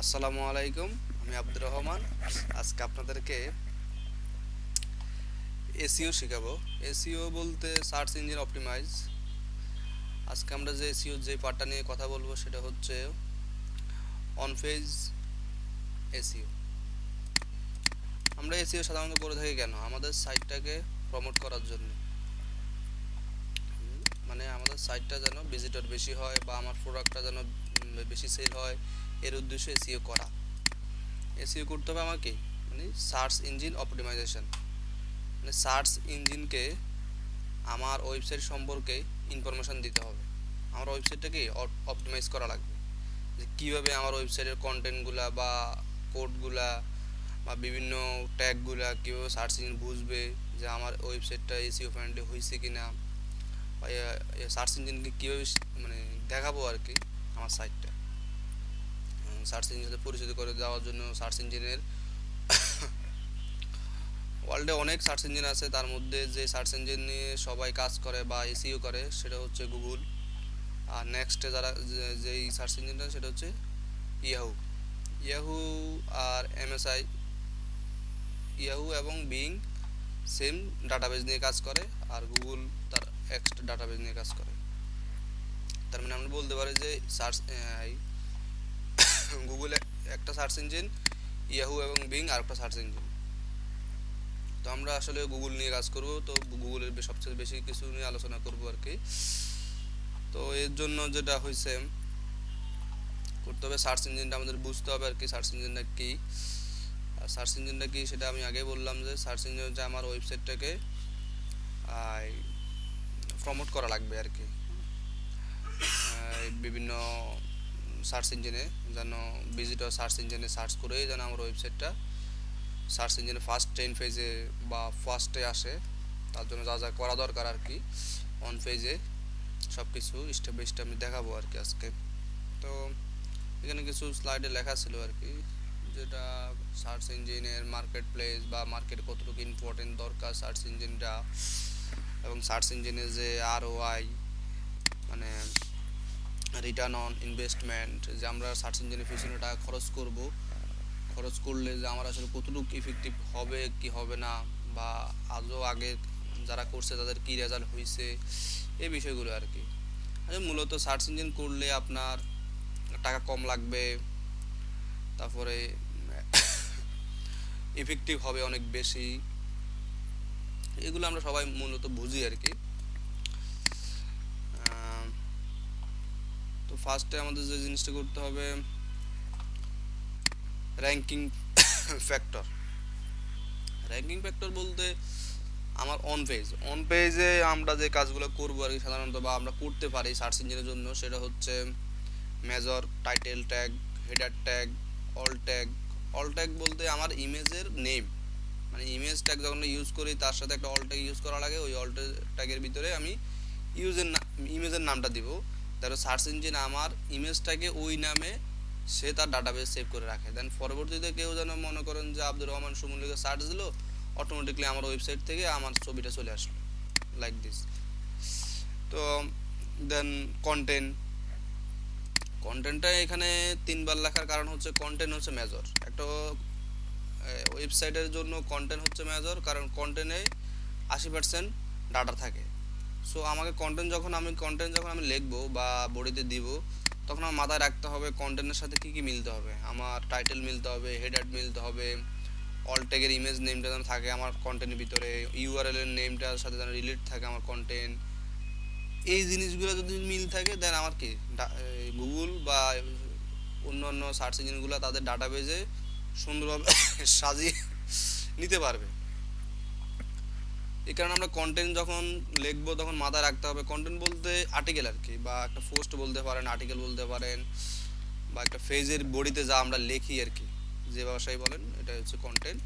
আসসালামু আলাইকুম। আমি আব্দুর রহমান। আজকে আপনাদেরকে এসইও শেখাবো। এসইও বলতে সার্চ ইঞ্জিন অপটিমাইজ। আজকে আমরা যে এসইও যে পার্টটা নিয়ে কথা বলবো সেটা হচ্ছে অন পেজ এসইও। আমরা এসইও সাধারণত করে থাকি কেন? আমাদের সাইটটাকে প্রমোট করার জন্য। মানে আমাদের সাইটটা যেন ভিজিটর বেশি হয় বা আমার প্রোডাক্টটা যেন বেশি সেল হয়, এর উদ্দেশ্যে এসইও করা। এসইও করতে হবে আমাকে, মানে সার্চ ইঞ্জিন অপটিমাইজেশন। মানে সার্চ ইঞ্জিনকে আমার ওয়েবসাইট সম্পর্কে ইনফরমেশন দিতে হবে। আমার ওয়েবসাইটটাকে অপটিমাইজ করা লাগবে, যে কীভাবে আমার ওয়েবসাইটের কন্টেন্টগুলা বা কোডগুলা বা বিভিন্ন ট্যাগগুলা কীভাবে সার্চ ইঞ্জিন বুঝবে যে আমার ওয়েবসাইটটা এসইও ফ্রেন্ডলি হয়েছে কি না, বা সার্চ ইঞ্জিনকে কীভাবে মানে দেখাবো আর কি আমার সাইটটা। সার্চ ইঞ্জিনের সাথে পরিচিত করে দেওয়ার জন্য সার্চ ইঞ্জিনের ওয়ার্ল্ডে অনেক সার্চ ইঞ্জিন আছে, তার মধ্যে যে সার্চ ইঞ্জিন নিয়ে সবাই কাজ করে বা এসইও করে সেটা হচ্ছে গুগল। আর নেক্সটে যারা যেই সার্চ ইঞ্জিনটা সেটা হচ্ছে ইয়াহু। ইয়াহু আর এমএসআই, ইয়াহু এবং বিং সেম ডাটাবেজ নিয়ে কাজ করে, আর গুগল তার এক্সট্রা ডাটাবেজ নিয়ে কাজ করে। তার মানে আমরা বলতে পারি যে সার্চ গুগল একটা সার্চ ইঞ্জিন, ইয়াহু এবং বিং আর একটা সার্চ ইঞ্জিন। তো আমরা আসলে গুগল নিয়ে কাজ করব, তো গুগলের সবচেয়ে বেশি কিছু নিয়ে আলোচনা করব আর কি। তো এর জন্য যেটা হয়েছে করতে হবে, সার্চ ইঞ্জিনটা আমাদের বুঝতে হবে আর কি। সার্চ ইঞ্জিনটা কী, সার্চ ইঞ্জিনটা কী সেটা আমি আগে বললাম, যে সার্চ ইঞ্জিন হচ্ছে আমার ওয়েবসাইটটাকে প্রমোট করা লাগবে আর কি। বিভিন্ন সার্চ ইঞ্জিনে যেন ভিজিটর সার্চ ইঞ্জিনে সার্চ করেই যেন আমার ওয়েবসাইটটা সার্চ ইঞ্জিনে ফার্স্ট 10 পেজে বা ফার্স্টে আসে। তার জন্য যা যা করা দরকার আর কি, অন পেজে সব কিছু স্টেপ বাই স্টেপ আমি দেখাবো আর কি আজকে। তো এখানে কিছু স্লাইডে লেখা ছিল আর কি, যেটা সার্চ ইঞ্জিনের মার্কেট প্লেস বা মার্কেট কতটুকু ইম্পর্টেন্ট দরকার সার্চ ইঞ্জিনটা, এবং সার্চ ইঞ্জিনের যে আরওআই মানে রিটার্ন অন ইনভেস্টমেন্ট, যে আমরা সার্চ ইঞ্জিনের পিছনে টাকা খরচ করলে যে আমার আসলে কতটুকু ইফেক্টিভ হবে কি হবে না, বা আজও আগে যারা করছে তাদের কি রেজাল্ট হয়েছে, এই বিষয়গুলো আর কি। মূলত সার্চ ইঞ্জিন করলে আপনার টাকা কম লাগবে, তারপরে ইফেক্টিভ হবে অনেক বেশি, এগুলো আমরা সবাই মূলত বুঝি আর কি। তো ফার্স্টে আমাদের যে জিনিসটা করতে হবে, র্যাঙ্কিং ফ্যাক্টর। র্যাঙ্কিং ফ্যাক্টর বলতে আমার অন পেজে আমরা যে কাজগুলো করবো আর কি সাধারণত, বা আমরা করতে পারি সার্চ ইঞ্জিনের জন্য, সেটা হচ্ছে major, title tag, header tag, all tag বলতে আমার ইমেজের নেম, মানে ইমেজ ট্যাগ যখন ইউজ করি তার সাথে একটা অল ট্যাগ ইউজ করা লাগে। ওই অল ট্যাগের ভিতরে আমি ইমেজের নামটা দিব, তারপর সার্চ ইঞ্জিন আমার ইমেজটাকে ওই নামে সে তার ডাটাবেস সেভ করে রাখে। দেন পরবর্তীতে কেউ যেন মনে করেন যে আব্দুর রহমান সুমন লিখে সার্চ দিল, অটোমেটিকলি আমার ওয়েবসাইট থেকে আমার ছবিটা চলে আসলো, লাইক দিস। তো দেন কন্টেন্টটা এখানে তিনবার লেখার কারণ হচ্ছে কন্টেন্ট হচ্ছে মেজর। একটা ওয়েবসাইটের জন্য কন্টেন্ট হচ্ছে মেজর, কারণ কন্টেন্টে 80% ডাটা থাকে। সো আমাকে কন্টেন্ট যখন আমি লিখবো বা বডিতে দিব, তখন আমার মাথায় রাখতে হবে কন্টেন্টের সাথে কী কী মিলতে হবে। আমার টাইটেল মিলতে হবে, হেডার মিলতে হবে, অল ট্যাগের ইমেজ নেমটা যেন থাকে আমার কন্টেন্টের ভিতরে, ইউআরএল এর নেমটার সাথে যেন রিলেট থাকে আমার কন্টেন্ট। এই জিনিসগুলো যদি মিল থাকে, দেন আমার কি গুগল বা অন্যান্য সার্চ ইঞ্জিনগুলো তাদের ডাটাবেজে সুন্দরভাবে সাজিয়ে নিতে পারবে। এই কারণে আমরা কন্টেন্ট যখন লিখবো তখন মাথায় রাখতে হবে, কন্টেন্ট বলতে আর্টিকেল আর কি, বা একটা পোস্ট বলতে পারেন, আর্টিকেল বলতে পারেন, বা একটা পেজের বডিতে যা আমরা লিখি আর কি, যে ভাষায় বলেন, এটা হচ্ছে কন্টেন্ট।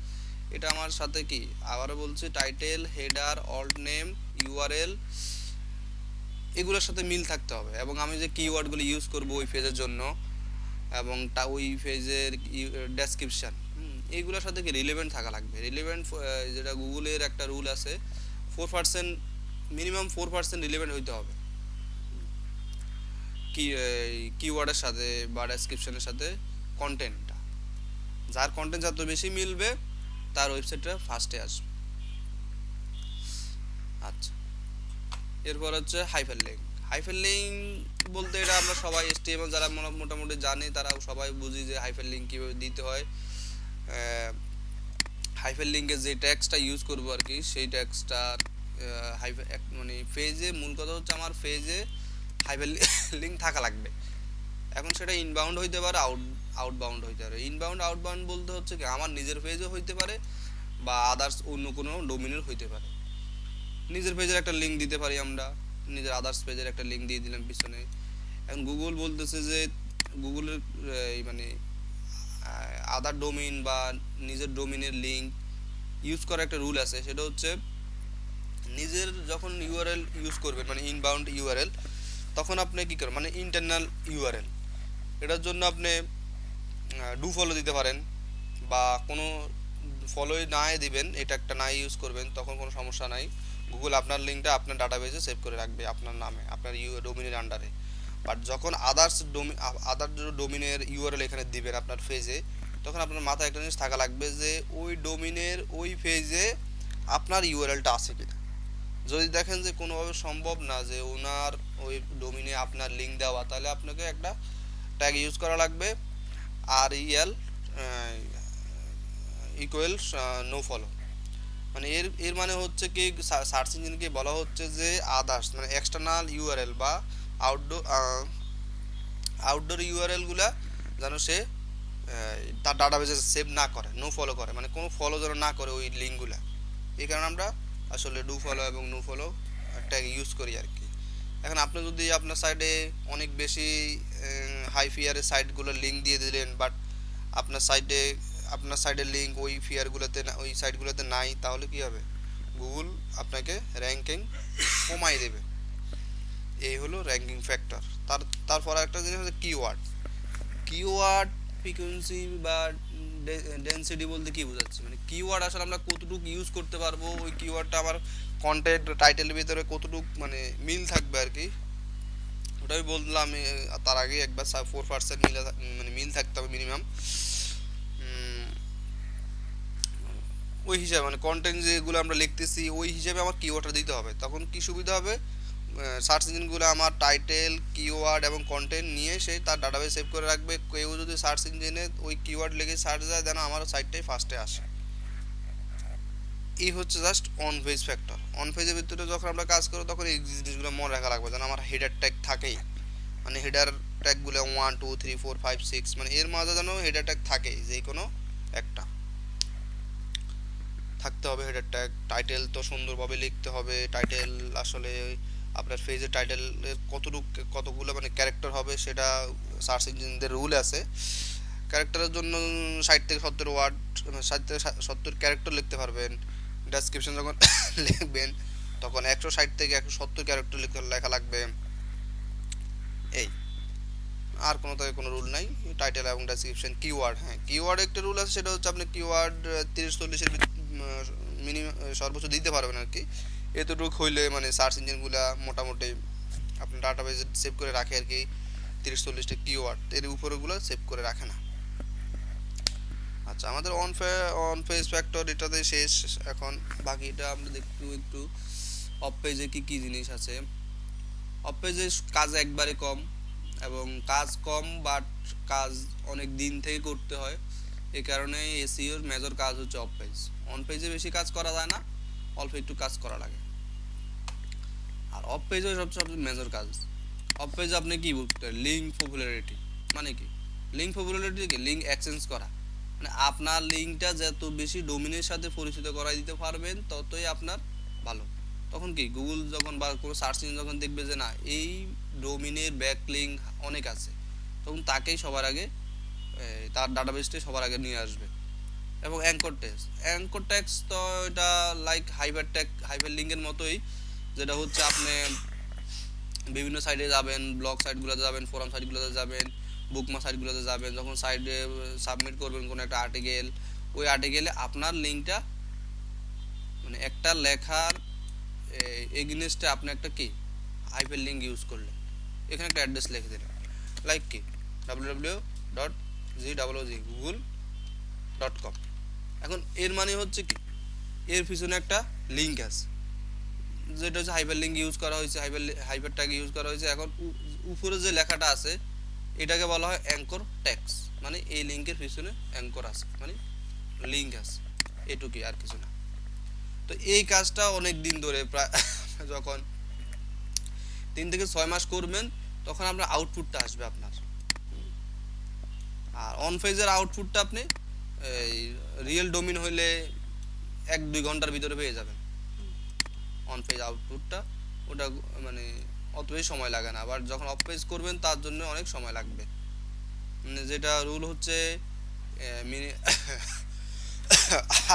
এটা আমার সাথে কি আবারও বলছি, title, header, alt name, URL, এগুলোর সাথে মিল থাকতে হবে। এবং আমি যে কিওয়ার্ডগুলো ইউজ করব ওই পেজের জন্য, এবং ওই পেজের ডেসক্রিপশান, এইগুলোর সাথে কি রিলেভেন্ট থাকা লাগবে। রিলেভেন্ট, যেটা গুগলের একটা রুল আছে, 4%, মিনিমাম 4% রিলেভেন্ট হইতে হবে কি কিওয়ার্ডের সাথে বা ডেসক্রিপশনের সাথে কন্টেন্টটা, যার কন্টেন্ট যত বেশি মিলবে তার ওয়েবসাইটটা ফার্স্টে আসবে। আচ্ছা, এরপর হচ্ছে হাইপার লিঙ্ক। হাইপার লিঙ্ক বলতে এটা আমরা সবাই HTML যারা মোটামুটি জানে তারা সবাই বুঝি যে হাইপার লিঙ্ক কীভাবে দিতে হয়। হাইপার লিঙ্কে যে ট্যাক্সটা ইউজ করবো আর কি, সেই ট্যাক্সটা মানে পেজে, মূল কথা হচ্ছে আমার পেজে হাইপার লিঙ্ক থাকা লাগবে। এখন সেটা ইনবাউন্ড হইতে পারে, আউটবাউন্ড হইতে পারে। ইনবাউন্ড আউটবাউন্ড বলতে হচ্ছে কি, আমার নিজের পেজও হইতে পারে বা আদার্স অন্য কোনো ডোমিনের হইতে পারে। নিজের পেজের একটা লিঙ্ক দিতে পারি আমরা, নিজের আদার্স পেজের একটা লিঙ্ক দিয়ে দিলাম পিছনে। এখন গুগল বলতেছে যে গুগলের মানে আদার ডোমিন বা নিজের ডোমিনের লিঙ্ক ইউজ করার একটা রুল আছে, সেটা হচ্ছে নিজের যখন ইউআরএল ইউজ করবেন মানে ইনবাউন্ড ইউআরএল, তখন আপনি কী করবেন মানে ইন্টারনাল ইউআরএল, এটার জন্য আপনি ডু ফলো দিতে পারেন বা কোনো ফলোই নাই দিবেন, এটা একটা নাই ইউজ করবেন, তখন কোনো সমস্যা নাই। গুগল আপনার লিঙ্কটা আপনার ডাটাবেসে সেভ করে রাখবে আপনার নামে, আপনার ডোমিনের আন্ডারে। বাট যখন আদার ডোমিনের ইউআরএল এখানে দিবেন আপনার পেজে, তখন আপনার মাথায় একটা জিনিস থাকা লাগবে যে ওই ডোমিনের ওই পেজে আপনার ইউআরএলটা আছে কিনা। যদি দেখেন যে কোনোভাবে সম্ভব না যে ওনার ওই ডোমিনে আপনার লিঙ্ক দেওয়া, তাহলে আপনাকে একটা ট্যাগ ইউজ করা লাগবে, REL ইকুয়ালস নো ফলো। মানে এর মানে হচ্ছে কি, সার্চ ইঞ্জিনকে বলা হচ্ছে যে আদার্স মানে এক্সটার্নাল ইউআরএল বা আউটডোর ইউআরএলগুলা যেন সে তার ডাটাবেসে সেভ না করে, নো ফলো করে, মানে কোনো ফলো যেন না করে ওই লিঙ্কগুলা। এই কারণে আমরা আসলে ডু ফলো এবং নো ফলো ট্যাগ ইউজ করি আর কি। এখন আপনি যদি আপনার সাইডে অনেক বেশি হাই ফিয়ারের সাইটগুলোর লিঙ্ক দিয়ে দিলেন, বাট আপনার সাইডের লিঙ্ক ওই ফিয়ারগুলোতে ওই সাইটগুলোতে নাই, তাহলে কি হবে, গুগল আপনাকে র্যাঙ্কিং কমাই দেবে। এই হলো র্যাঙ্কিং ফ্যাক্টর। তারপর একটা জিনিস হচ্ছে কিওয়ার্ড ফ্রিকোয়েন্সি বা ডেনসিটি বলতে কি বোঝাচ্ছে, মানে কিওয়ার্ড আসলে আমরা কতটুকু ইউজ করতে পারবো, ওই কিওয়ার্ডটা আমার কন্টেন্ট টাইটেলের ভিতরে কতটুকু মানে মিল থাকবে আর কি, ওটাই বললাম। তার আগে একবার 4% মানে মিল থাকতে হবে মিনিমাম। ওই হিসাবে মানে কন্টেন্ট যেগুলো আমরা লিখতেছি ওই হিসাবে আমার কিওয়ার্ডটা দিতে হবে। তখন কি সুবিধা হবে, সার্চ ইঞ্জিনগুলো আমার টাইটেল, কিওয়ার্ড এবং কন্টেন্ট নিয়ে সে তার ডাটাবেস সেভ করে রাখবে। কেউ যদি সার্চ ইঞ্জিনে ওই কিওয়ার্ড লিখে সার্চ দেয়, যেন আমার সাইটটাই ফার্স্টে আসে। এই হচ্ছে just on page factor. On পেজের ভিতরে যখন আমরা কাজ করবো, তখন এই জিনিসগুলো মনে রাখা লাগবে, যেন আমার হেডার ট্যাগ থাকেই, মানে হেডার ট্যাগগুলো 1 2 3 4 5 6, মানে এর মাঝে যেন হেডার ট্যাগ থাকে, যে কোনো একটা থাকতে হবে হেডার ট্যাগ। টাইটেল তো সুন্দরভাবে লিখতে হবে। টাইটেল আসলে আপনার পেজের টাইটেলের কতগুলো মানে ক্যারেক্টার হবে, সেটা সার্চ ইঞ্জিনদের রুল আছে। ক্যারেক্টারের জন্য 60 থেকে 70 ওয়ার্ড, 60 থেকে 70 ক্যারেক্টার লিখতে পারবেন। ডেসক্রিপশন যখন লিখবেন, তখন 160 থেকে 170 ক্যারেক্টার লেখা লাগবে। এই আর কোনো রুল নাই। টাইটেল এবং ডেসক্রিপশন। কিওয়ার্ড, হ্যাঁ কিওয়ার্ড একটা রুল আছে, সেটা হচ্ছে আপনি কিওয়ার্ড 30-40 এর মিনিমাম সর্বোচ্চ দিতে পারবেন আর কি। এতটুকু হইলে মানে সার্চ ইঞ্জিনগুলা মোটামুটি আপনার ডাটাবেসে সেভ করে রাখে আর কি। 30-40টা কিওয়ার্ড এর উপরেগুলো সেভ করে রাখে না। আচ্ছা, আমাদের অন পেজ ফ্যাক্টর এটাতে শেষ। এখন বাকিটা আমরা একটু অফ পেজে কি জিনিস আছে। অফ পেজে কাজ একবারে কম, এবং কাজ কম বাট কাজ অনেক দিন থেকে করতে হয়। এই কারণে এসইওর মেজর কাজ হচ্ছে অফ পেজ। অন পেজে বেশি কাজ করা যায় না, অল্প একটু কাজ করা লাগে। আর অফ পেজে সবচেয়ে মেজর কাজ। অফ পেজে আপনি কি বলতে, লিঙ্ক পপুলারিটি মানে কি, লিঙ্ক পপুলারিটি কি, লিঙ্ক এক্সচেঞ্জ করা, মানে আপনার লিঙ্কটা যত বেশি ডোমিনের সাথে পরিচিত করাই দিতে পারবেন, ততই আপনার ভালো। তখন কি গুগল যখন বা কোনো সার্চ ইঞ্জিন যখন দেখবে যে না এই ডোমিনের ব্যাক লিঙ্ক অনেক আছে, তখন তাকেই সবার আগে তার ডাটাবেসটাই সবার আগে নিয়ে আসবে। এবং অ্যাঙ্কর ট্যাক্স তো এটা লাইক হাইপার লিঙ্কের মতোই, যেটা হচ্ছে আপনি বিভিন্ন সাইটে যাবেন, ব্লগ সাইটগুলোতে যাবেন, ফোরাম সাইটগুলোতে যাবেন, বুকমার্ক সাইটগুলোতে যাবেন, যখন সাইটে সাবমিট করবেন কোনো একটা আর্টিকেল, ওই আর্টিকেলে আপনার লিঙ্কটা মানে একটা লেখার এগেইনস্টে আপনি একটা কি হাইপার লিঙ্ক ইউজ করলেন, এখানে একটা অ্যাড্রেস লিখে দিলেন, লাইক কি www. google.com। এখন এর মানে হচ্ছে কি, এর পিছনে একটা লিঙ্ক আছে, যেটা হচ্ছে হাইপার লিঙ্ক ইউজ করা হয়েছে, হাইপার ট্যাগ ইউজ করা হয়েছে। এখন উপরে যে লেখাটা আছে এটাকে বলা হয় অ্যাঙ্কর ট্যাগস, মানে এই লিঙ্কের পিছনে অ্যাঙ্কর আছে, মানে লিঙ্ক আছে, এটুকুই, আর কিছু না। তো এই কাজটা অনেক দিন ধরে, প্রায় যখন 3 থেকে 6 মাস করবেন তখন আপনার আউটপুটটা আসবে আপনার। আর অন পেজের আউটপুটটা আপনি এই রিয়েল ডোমিন হইলে 1-2 ঘন্টার ভিতরে পেয়ে যাবেন অন পেজ আউটপুটটা। ওটা মানে অত বেশি সময় লাগে না। আবার যখন অফ পেজ করবেন তার জন্য অনেক সময় লাগবে। মানে যেটা রুল হচ্ছে মিনি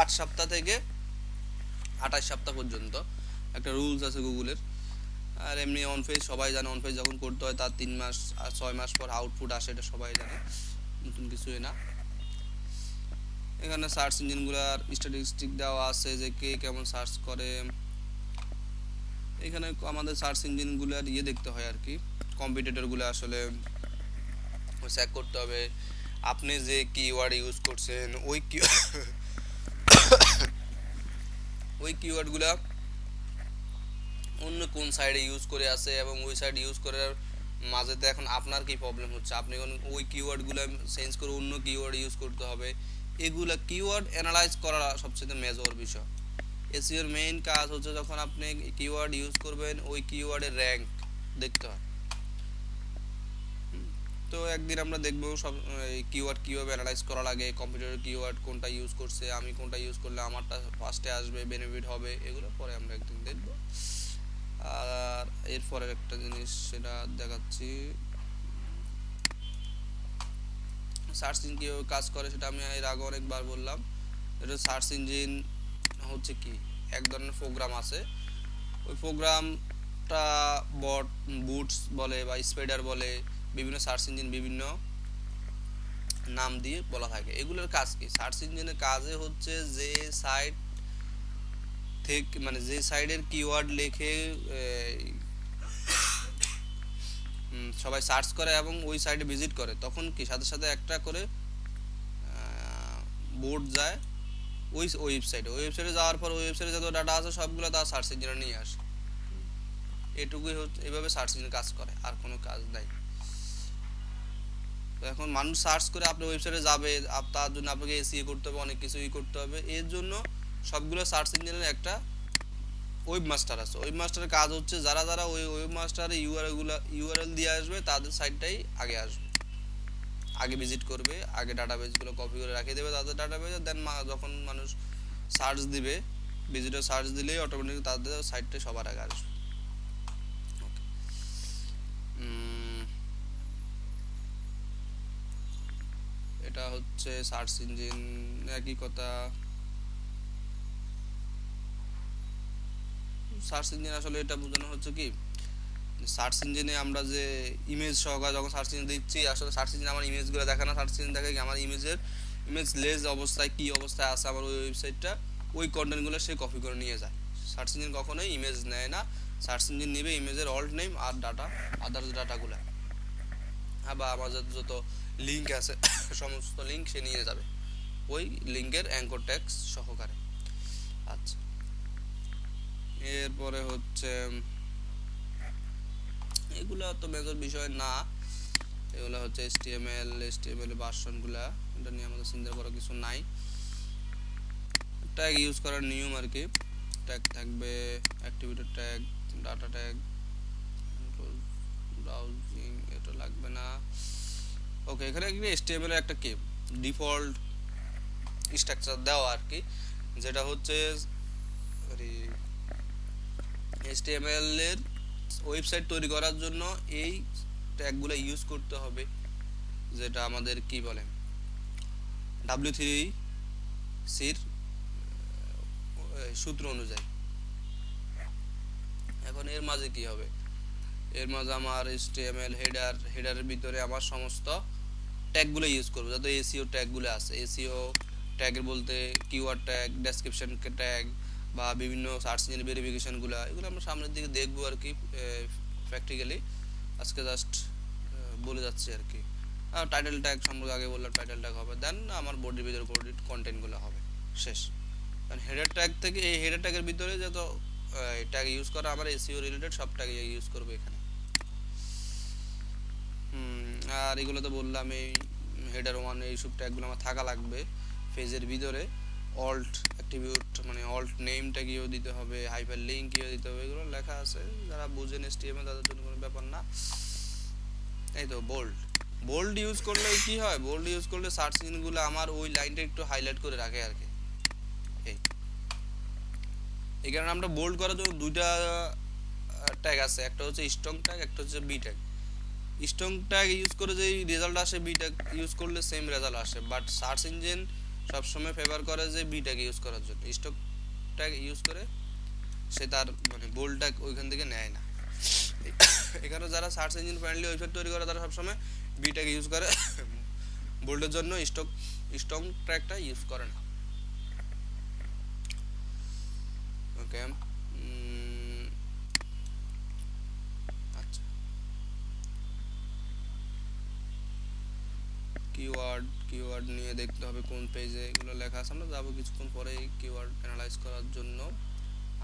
8 সপ্তাহ থেকে 28 সপ্তাহ পর্যন্ত একটা রুলস আছে গুগলের। আর এমনি অন পেজ সবাই জানে, অন পেজ যখন করতে হয় তার 3 মাস আর 6 মাস পর আউটপুট আসে, এটা সবাই জানে, নতুন কিছুই না। এখানে সার্চ ইঞ্জিনগুলোর স্ট্যাটিস্টিক দেওয়া আছে যে কে কেমন সার্চ করে। এখানে আমাদের সার্চ ইঞ্জিনগুলোর দেখতে হয় আর কি, কম্পিটিটরগুলো আসলে চেক করতে হবে। আপনি যে কিওয়ার্ড ইউজ করছেন ওই কিওয়ার্ডগুলো অন্য কোন সাইডে ইউজ করে আছে, এবং ওই সাইড ইউজ করার মাঝেতে এখন আপনার কি প্রবলেম হচ্ছে, আপনি এখন ওই কিওয়ার্ডগুলো চেঞ্জ করে অন্য কিওয়ার্ড ইউজ করতে হবে। এগুলা কিওয়ার্ড অ্যানালাইজ করা সবচেয়ে মেজর বিষয়। এসইওর মেইন কাজ হচ্ছে যখন আপনি কিওয়ার্ড ইউজ করবেন ওই কিওয়ার্ডের র্যাঙ্ক দেখতে হয়। তো একদিন আমরা দেখব সব কিওয়ার্ড কীভাবে অ্যানালাইজ করা লাগে, কম্পিউটারের কিওয়ার্ড কোনটা ইউজ করছে, আমি কোনটা ইউজ করলে আমারটা ফার্স্টে আসবে, বেনিফিট হবে, এগুলো পরে আমরা একদিন দেখব। আর এরপরের একটা জিনিস সেটা দেখাচ্ছি, সার্চ ইঞ্জিন কীভাবে কাজ করে সেটা আমি এর আগে অনেকবার বললাম। এটা সার্চ ইঞ্জিন হচ্ছে কি, এক ধরনের প্রোগ্রাম আছে, ওই প্রোগ্রামটা বুটস বলে বা স্পাইডার বলে, বিভিন্ন সার্চ ইঞ্জিন বিভিন্ন নাম দিয়ে বলা থাকে। এগুলোর কাজ কি, সার্চ ইঞ্জিনের কাজে হচ্ছে যে সাইট থেকে, মানে যে সাইডের কিওয়ার্ড লিখে সবাই সার্চ করে এবং ওই সাইটে ভিজিট করে, তখন কি সাথে সাথে একটা করে বোর্ড যায় ওই ওয়েবসাইটে যাওয়ার পর ওই ওয়েবসাইটে যত ডাটা আছে সবগুলো তার সার্চ ইঞ্জিনে নিয়ে আসে। এটুকুই হচ্ছে, এভাবে সার্চ ইঞ্জিন কাজ করে, আর কোনো কাজ নাই। তো এখন মানুষ সার্চ করে আপনার ওয়েবসাইটে যাবে, তার জন্য আপনাকে এসইও করতে হবে, অনেক কিছুই করতে হবে। এর জন্য সবগুলো সার্চ ইঞ্জিনের একটা ওয়েব মাস্টার আছে। ওয়েব মাস্টারের কাজ হচ্ছে যারা যারা ওই ওয়েব মাস্টারে ইউআরএল দিয়ে আসবে তাদের সাইটটাই আগে আসবে, আগে ভিজিট করবে, আগে ডাটাবেসগুলো কপি করে রেখে দেবে তাদের ডাটাবেসে। দেন যখন মানুষ সার্চ দিবে, ভিজিটর সার্চ দিলেই অটোমেটিক তাদের সাইটটাই সবার আগে আসবে। এটা হচ্ছে সার্চ ইঞ্জিন, একই কথা। সার্চ ইঞ্জিন আসলে এটা বোঝানো হচ্ছে কি, সার্চ ইঞ্জিনে আমরা যে ইমেজ সহকারে যখন সার্চ ইঞ্জিন দিচ্ছি, আসলে সার্চ ইঞ্জিন আমার ইমেজগুলো দেখে না, সার্চ ইঞ্জিন দেখে কি আমার ইমেজ লেজ অবস্থায় কি অবস্থায় আছে আমার ওই ওয়েবসাইটটা, ওই কন্টেন্টগুলো সে কপি করে নিয়ে যায়। সার্চ ইঞ্জিন কখনোই ইমেজ নেয় না, সার্চ ইঞ্জিন নেবে ইমেজের অল্ট নেম আর আদার্স ডাটাগুলো, বা আমাদের যত লিঙ্ক আছে সমস্ত লিঙ্ক সে নিয়ে যাবে ওই লিঙ্কের অ্যাঙ্কর ট্যাগস সহকারে। আচ্ছা, এরপরে হচ্ছে এগুলো তো মেজর বিষয় না, এগুলো হচ্ছে এইচটিএমএল ভার্সনগুলা, এটা নিয়ে আমাদের চিন্তা করার কিছু নাই। ট্যাগ ইউজ করার নিয়ম আর কি, ট্যাগ থাকবে activity tag, data tag, browsing, এটা লাগবে না। ওকে, এখানে এইচটিএমএল এর একটা কি ডিফল্ট স্ট্রাকচার দেওয়া আর কি, যেটা হচ্ছে এইচটিএমএল এর ওয়েবসাইট তৈরি করার জন্য এই ট্যাগগুলো ইউজ করতে হবে, যেটা আমাদের কি বলে W3C সূত্র অনুযায়ী। এখন এর মাঝে কি হবে, এর মাঝে আমার HTML হেডারের ভিতরে আমার সমস্ত ট্যাগগুলো ইউজ করব, যাতে এসইও ট্যাগগুলো আছে। এসইও ট্যাগের বলতে কিওয়ার্ড ট্যাগ, ডেসক্রিপশন ট্যাগ বা বিভিন্ন সার্চ ইঞ্জিন ভেরিফিকেশনগুলো, এগুলো আমরা সামনের দিকে দেখবো আর কি প্র্যাকটিক্যালি। আজকে জাস্ট বলে যাচ্ছি আর কি। টাইটেল ট্যাগ সম্পর্কে আগে বললাম, টাইটেল ট্যাগ হবে, দেন আমার বডির ভিতরে কন্টেন্টগুলো হবে, শেষ। কারণ হেডার ট্যাগ থেকে, এই হেডার ট্যাগের ভিতরে যত ট্যাগ ইউজ করা আমার এসইও রিলেটেড সব ট্যাগ ইউজ করবো এখানে। আর এগুলো তো বললাম, এই হেডার ওয়ান এইসব ট্যাগগুলো আমার থাকা লাগবে পেজের ভিতরে। অল্ট অ্যাট্রিবিউট মানে অল্ট নেমটা কিও দিতে হবে, হাইপার লিঙ্ক কিও দিতে হবে, এগুলো লেখা আছে, যারা বুঝেন এসটিএমএল তাদের জন্য কোনো ব্যাপার না। এই তো বোল্ড, বোল্ড ইউজ করলে কি হয়, বোল্ড ইউজ করলে সার্চ ইঞ্জিনগুলো আমার ওই লাইনটা একটু হাইলাইট করে রাখে আর কি। এই এই কারণে আমরা বোল্ড করার জন্য দুইটা ট্যাগ আছে, একটা হচ্ছে স্ট্রং ট্যাগ, একটা হচ্ছে B tag. Strong tag use করে যেই রেজাল্ট আসে, বি ট্যাগ ইউজ করলে সেম রেজাল্ট আসে, বাট সার্চ ইঞ্জিন সবসময় ফেভার করে যে বি ট্যাগ ইউজ করার জন্য। স্ট্রং ট্যাগ ইউজ করে সে তার মানে বোল্ড ট্যাগ ওইখান থেকে নেয় না। এখানে যারা সার্চ ইঞ্জিন ফ্রেন্ডলি ওয়েবসাইট তৈরি করে তারা সবসময় বি ট্যাগ ইউজ করে, বোল্ডের জন্য স্ট্রং ট্যাগটা ইউজ করে না। ওকে, আচ্ছা, কিওয়ার্ড নিয়ে দেখতে হবে কোন পেজে এগুলো লেখা আছে, আমরা যাবো কিছুক্ষণ পরে কিওয়ার্ড অ্যানালাইজ করার জন্য।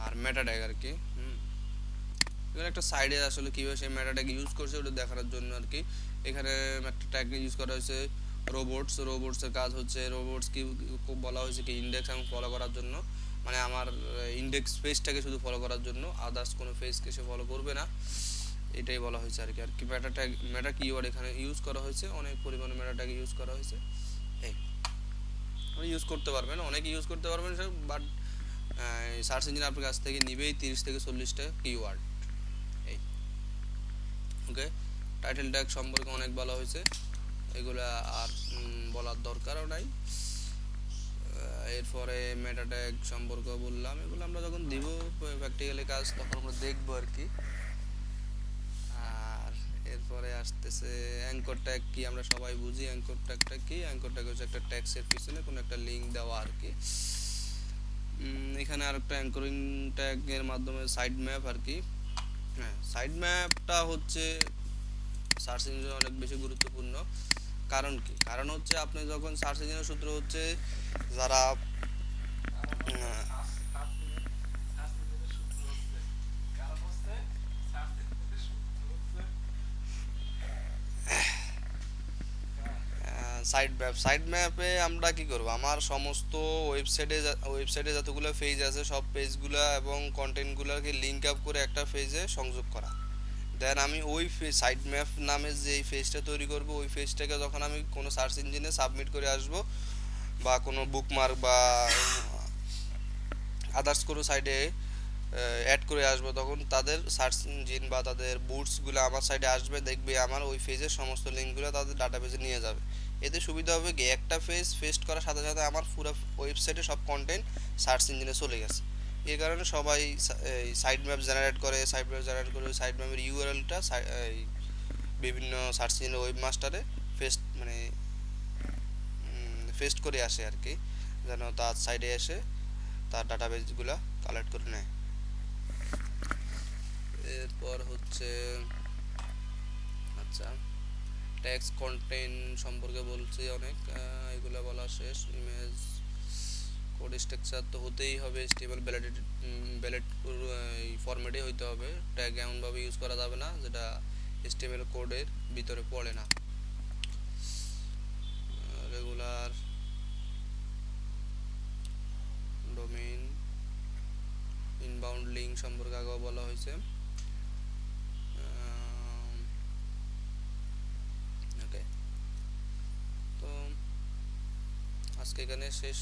আর মেটা ট্যাগ আর কি, এখানে একটা সাইডে আসলে কীভাবে সেই মেটা ট্যাগ ইউজ করছে ওটা দেখানোর জন্য আর কি। এখানে একটা ট্যাগ ইউজ করা হয়েছে রোবটসের কাজ হচ্ছে, রোবটস কি বলা হয়েছে কি ইন্ডেক্স এবং ফলো করার জন্য, মানে আমার ইন্ডেক্স পেজটাকে শুধু ফলো করার জন্য, আদার্স কোনো পেজকে সে ফলো করবে না, এটাই বলা হয়েছে আর কি। আর কি মেটা ট্যাগ, মেটা কিওয়ার্ড এখানে ইউজ করা হয়েছে, অনেক পরিমাণে মেটা ট্যাগ ইউজ করা হয়েছে। এই ইউজ করতে পারবেন, অনেকে ইউজ করতে পারবেন, বাট সার্চ ইঞ্জিন আপনার কাছ থেকে নিবেই 30 থেকে 40টা কিওয়ার্ড। এই ওকে, টাইটেল ট্যাগ সম্পর্কে অনেক বলা হয়েছে, এগুলা আর বলার দরকারও নাই। এরপরে মেটা ট্যাগ সম্পর্কে বললাম, এগুলো আমরা যখন দিব প্র্যাকটিক্যালি কাজ তখন আমরা দেখবো আর কি। আর এরপরে আসতেছে অ্যাঙ্কর ট্যাগ কি, আমরা সবাই বুঝি অ্যাঙ্কর ট্যাগটা কি। অ্যাঙ্কর ট্যাগ হচ্ছে একটা ট্যাক্সের পিছনে কোনো একটা লিঙ্ক দেওয়া আর কি। এখানে আর একটা অ্যাঙ্করিং ট্যাগের মাধ্যমে সাইড ম্যাপ আর কি। হ্যাঁ, সাইড ম্যাপটা হচ্ছে সার্চ ইঞ্জিনে অনেক বেশি গুরুত্বপূর্ণ। কারণ কি, কারণ হচ্ছে আপনি যখন সার্চ ইঞ্জিনের সূত্র হচ্ছে যারা সাইড ম্যাপে আমরা কি করব, আমার সমস্ত ওয়েবসাইটে যতগুলো পেজ আছে সব পেজগুলো এবং কন্টেন্টগুলোকে লিঙ্ক আপ করে একটা পেজে সংযোগ করা। দেন আমি ওই সাইড ম্যাপ নামে যে পেজটা তৈরি করব, ওই পেজটাকে যখন আমি কোনো সার্চ ইঞ্জিনে সাবমিট করে আসব বা কোনো বুকমার্ক বা আদার্স কোনো সাইডে অ্যাড করে আসবো, তখন তাদের সার্চ ইঞ্জিন বা তাদের বুটসগুলো আমার সাইডে আসবে, দেখবে আমার ওই পেজের সমস্ত লিঙ্কগুলো তাদের ডাটা পেজে নিয়ে যাবে। এতে সুবিধা হবে কি, একটা পেজ পেস্ট করার সাথে সাথে আমার পুরো ওয়েবসাইটে সব কন্টেন্ট সার্চ ইঞ্জিনে চলে গেছে। এই কারণে সবাই সাইড ম্যাপ জেনারেট করে, সাইড ম্যাপের ইউআরএলটা বিভিন্ন সার্চ ইঞ্জিনের ওয়েব মাস্টারে মানে পেস্ট করে আসে আর কি, যেন তার সাইডে এসে তার ডাটাবেসগুলো কালেক্ট করে নেয়। এরপর হচ্ছে আচ্ছা, টেক্সট কন্টেন্ট সম্পর্কে বলছি অনেক, এগুলো বলা শেষ। ইমেজ কোড স্ট্রাকচার তো হতেই হবে, স্টেবল ব্যালেট ফরম্যাটে হইতে হবে, ট্যাগ এমনভাবে ইউজ করা যাবে না যেটা HTML কোডের ভিতরে পড়ে না। রেগুলার ডোমেইন ইনবাউন্ড লিঙ্ক সম্পর্কে আগেও বলা হয়েছে। ওকে, তো আজকে এখানে শেষ।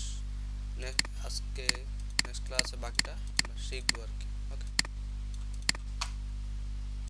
আজকে নেক্সট ক্লাসে বাকিটা আমরা শিখবো আর কি।